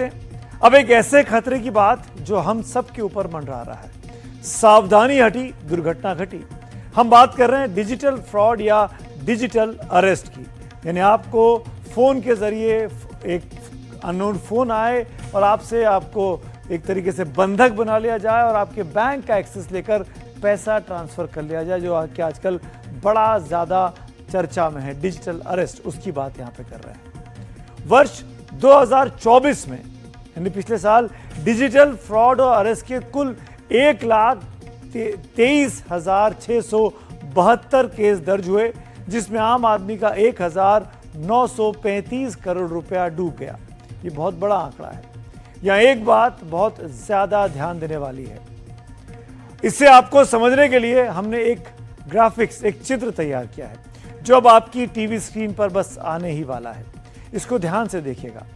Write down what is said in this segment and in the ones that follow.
अब एक ऐसे खतरे की बात जो हम सब के ऊपर मंडरा रहा है। सावधानी हटी, दुर्घटना घटी। हम बात कर रहे हैं डिजिटल फ्रॉड या डिजिटल अरेस्ट की। यानी आपको फोन के जरिए एक अननोन फोन आए और आपको एक तरीके से बंधक बना लिया जाए और आपके बैंक का एक्सेस लेकर पैसा ट्रांसफर कर लिया जाए, जो कि आजकल बड़ा ज्यादा चर्चा में है। डिजिटल अरेस्ट, उसकी बात यहां पे कर रहे हैं। वर्ष 2024 में यानी पिछले साल डिजिटल फ्रॉड और अरेस्ट के कुल 1,23,672 केस दर्ज हुए, जिसमें आम आदमी का 1,935 करोड़ रुपया डूब गया। ये बहुत बड़ा आंकड़ा है। यहाँ एक बात बहुत ज्यादा ध्यान देने वाली है। इससे आपको समझने के लिए हमने एक ग्राफिक्स, एक चित्र तैयार किया है, जो अब आपकी टीवी स्क्रीन पर बस आने ही वाला है। इसको ध्यान से देखिएगा।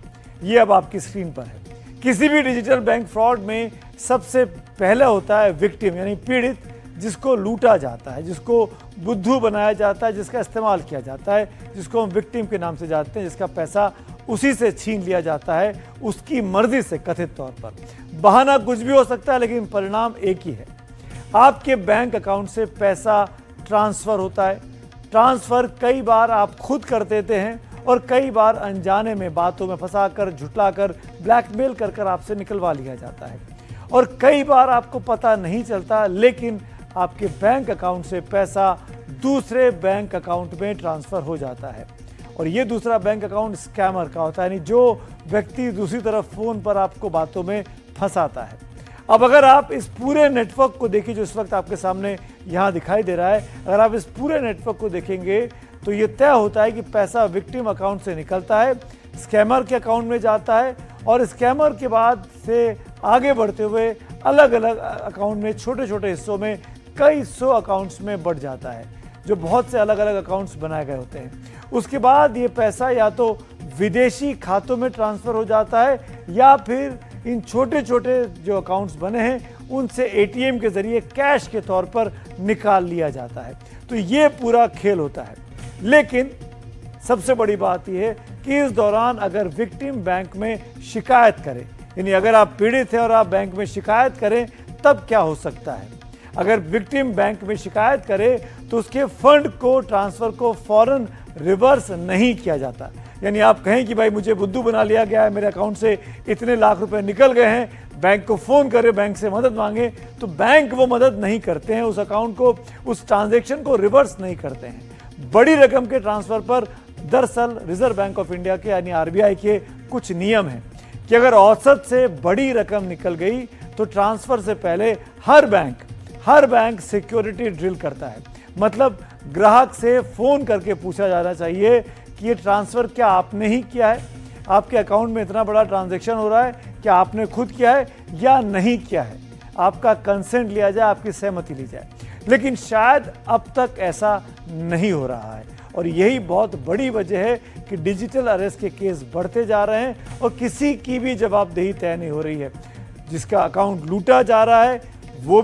ये अब आपकी स्क्रीन पर है। किसी भी डिजिटल बैंक फ्रॉड में सबसे पहले होता है विक्टिम, यानी पीड़ित, जिसको लूटा जाता है, जिसको बुद्धू बनाया जाता है, जिसका इस्तेमाल किया जाता है, जिसको हम विक्टिम के नाम से जानते हैं, जिसका पैसा उसी से छीन लिया जाता है, उसकी मर्जी से। कथित तौर पर बहाना कुछ भी हो सकता है, लेकिन परिणाम एक ही है। आपके बैंक अकाउंट से पैसा ट्रांसफर होता है। ट्रांसफर कई बार आप खुद कर देते हैं और कई बार अनजाने में बातों में फंसाकर, झुठलाकर, ब्लैकमेल कर आपसे निकलवा लिया जाता है। और कई बार आपको पता नहीं चलता, लेकिन आपके बैंक अकाउंट से पैसा दूसरे बैंक अकाउंट में ट्रांसफर हो जाता है। और ये दूसरा बैंक अकाउंट स्कैमर का होता है, यानी जो व्यक्ति दूसरी तरफ फोन पर आपको बातों में फंसाता है। अब अगर आप इस पूरे नेटवर्क को देखिए, जो इस वक्त आपके सामने यहाँ दिखाई दे रहा है, अगर आप इस पूरे नेटवर्क को देखेंगे तो ये तय होता है कि पैसा विक्टिम अकाउंट से निकलता है, स्कैमर के अकाउंट में जाता है, और स्कैमर के बाद से आगे बढ़ते हुए अलग अलग अकाउंट में, छोटे छोटे हिस्सों में, कई 100 अकाउंट्स में बढ़ जाता है, जो बहुत से अलग अलग अकाउंट्स बनाए गए होते हैं। उसके बाद ये पैसा या तो विदेशी खातों में ट्रांसफर हो जाता है, या फिर इन छोटे छोटे जो अकाउंट्स बने हैं उनसे एटीएम के जरिए कैश के तौर पर निकाल लिया जाता है। तो ये पूरा खेल होता है। लेकिन सबसे बड़ी बात यह है कि इस दौरान अगर विक्टिम बैंक में शिकायत करे, यानी अगर आप पीड़ित हैं और आप बैंक में शिकायत करें, तब क्या हो सकता है। अगर विक्टिम बैंक में शिकायत करे तो उसके फंड को, ट्रांसफर को फौरन रिवर्स नहीं किया जाता। यानी आप कहें कि भाई मुझे बुद्धू बना लिया गया है, मेरे अकाउंट से इतने लाख रुपए निकल गए हैं, बैंक को फोन करें, बैंक से मदद मांगे, तो बैंक वो मदद नहीं करते हैं, उस अकाउंट को, उस ट्रांजैक्शन को रिवर्स नहीं करते हैं। बड़ी रकम के ट्रांसफर पर दरअसल रिजर्व बैंक ऑफ इंडिया के यानी आरबीआई के कुछ नियम हैं कि अगर औसत से बड़ी रकम निकल गई तो ट्रांसफर से पहले हर बैंक सिक्योरिटी ड्रिल करता है। मतलब ग्राहक से फोन करके पूछा जाना चाहिए कि ये ट्रांसफर क्या आपने ही किया है, आपके अकाउंट में इतना बड़ा ट्रांजैक्शन हो रहा है, क्या आपने खुद किया है या नहीं किया है। आपका कंसेंट लिया जाए, आपकी सहमति ली जाए। लेकिन शायद अब तक ऐसा नहीं हो रहा है, और यही बहुत बड़ी वजह है कि डिजिटल अरेस्ट के केस बढ़ते जा रहे हैं और किसी की भी जवाबदेही तय नहीं हो रही है। जिसका अकाउंट लूटा जा रहा है वो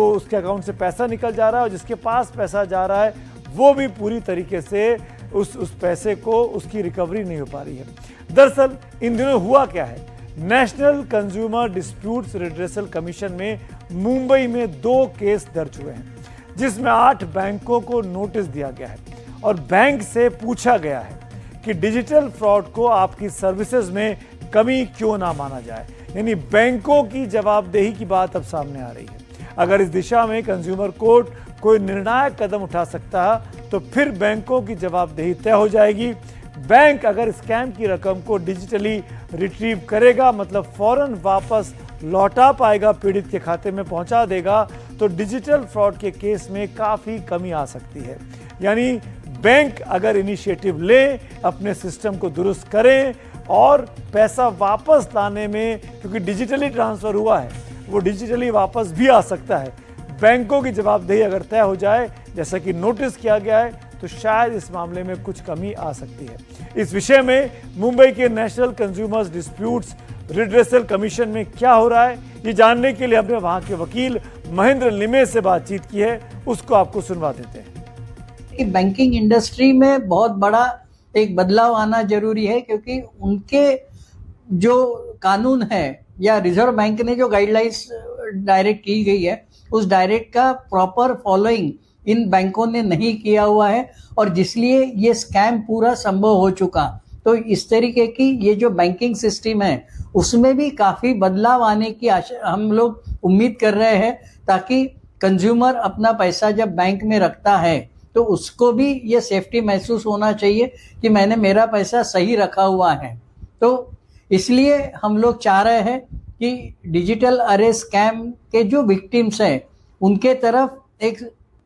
उसके अकाउंट से पैसा निकल जा रहा है, और जिसके पास पैसा जा रहा है वो भी पूरी तरीके से उस पैसे को, उसकी रिकवरी नहीं हो पा रही है। दरअसल इन दिनों हुआ क्या है, national consumer disputes redressal commission में मुंबई में 2 केस दर्ज हुए हैं, जिसमें 8 बैंकों को नोटिस दिया गया है और बैंक से पूछा गया है कि डिजिटल फ्रॉड को आपकी सर्विसेज में कमी क्यों ना माना जाए। यानी बैंकों की जवाबदेही की बात अब सामने आ रही है। अगर इस दिशा में कंज्यूमर कोर्ट कोई निर्णायक कदम उठा सकता है तो फिर बैंकों की जवाबदेही तय हो जाएगी। बैंक अगर स्कैम की रकम को डिजिटली रिट्रीव करेगा, मतलब फौरन वापस लौटा पाएगा, पीड़ित के खाते में पहुंचा देगा, तो डिजिटल फ्रॉड के केस में काफी कमी आ सकती है। यानी बैंक अगर इनिशिएटिव ले, अपने सिस्टम को दुरुस्त करें और पैसा वापस लाने में, क्योंकि डिजिटली ट्रांसफर हुआ है, वो डिजिटली वापस भी आ सकता है। बैंकों की जवाबदेही अगर तय हो जाए, जैसा कि नोटिस किया गया है, तो शायद इस मामले में कुछ कमी आ सकती है। इस विषय में मुंबई के national consumers disputes redressal commission में क्या हो रहा है, ये जानने के लिए हमने वहां के वकील महेंद्र लिमे से बातचीत की है, उसको आपको सुनवा देते हैं। बैंकिंग इंडस्ट्री में बहुत बड़ा एक बदलाव आना जरूरी है, क्योंकि उनके जो कानून है या रिजर्व बैंक ने जो गाइडलाइंस डायरेक्ट की गई है उस डायरेक्ट का प्रॉपर फॉलोइंग इन बैंकों ने नहीं किया हुआ है और जिसलिए ये स्कैम पूरा संभव हो चुका। तो इस तरीके की ये जो बैंकिंग सिस्टम है उसमें भी काफी बदलाव आने की आशा हम लोग उम्मीद कर रहे हैं, ताकि कंज्यूमर अपना पैसा जब बैंक में रखता है तो उसको भी ये सेफ्टी महसूस होना चाहिए कि मैंने मेरा पैसा सही रखा हुआ है। तो इसलिए हम लोग चाह रहे हैं कि डिजिटल अरेस्ट स्कैम के जो विक्टिम्स हैं उनके तरफ एक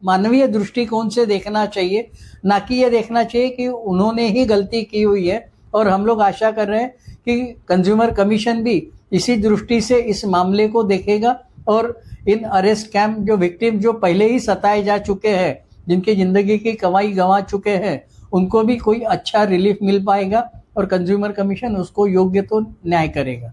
मानवीय दृष्टिकोण से देखना चाहिए, ना कि ये देखना चाहिए कि उन्होंने ही गलती की हुई है। और हम लोग आशा कर रहे हैं कि कंज्यूमर कमीशन भी इसी दृष्टि से इस मामले को देखेगा और इन अरेस्ट स्कैम जो विक्टिम जो पहले ही सताए जा चुके हैं, जिनकी जिंदगी की कमाई गंवा चुके हैं, उनको भी कोई अच्छा रिलीफ मिल पाएगा और कंज्यूमर कमीशन उसको योग्य तो न्याय करेगा।